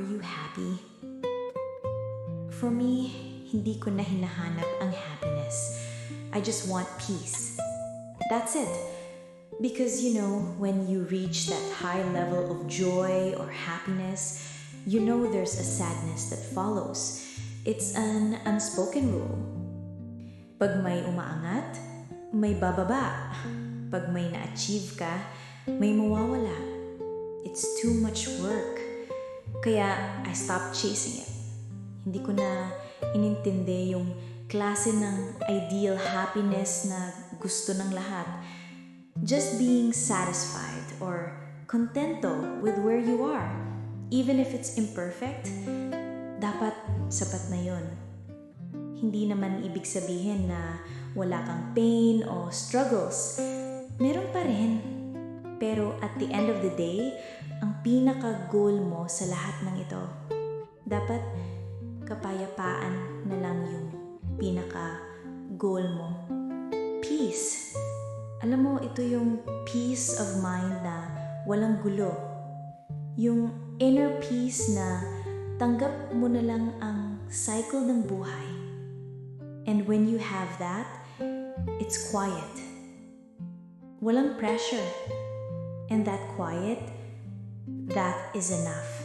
you happy? For me, hindi ko na hinahanap ang happiness. I just want peace. That's it. Because when you reach that high level of joy or happiness, there's a sadness that follows. It's an unspoken rule. Pag may umaangat, may bababa. Pag may na-achieve ka, may mawawala. It's too much work. Kaya I stopped chasing it. Hindi ko na inintindi yung klase ng ideal happiness na gusto ng lahat. Just being satisfied or contento with where you are. Even if it's imperfect, dapat sapat na yun. Hindi naman ibig sabihin na wala kang pain o struggles. Meron pa rin. Pero at the end of the day, ang pinaka-goal mo sa lahat ng ito, dapat kapayapaan na lang yung pinaka-goal mo. Peace. Alam mo, ito yung peace of mind na walang gulo. Yung inner peace na tanggap mo na lang ang cycle ng buhay. And when you have that, it's quiet. Walang pressure. And that quiet, that is enough.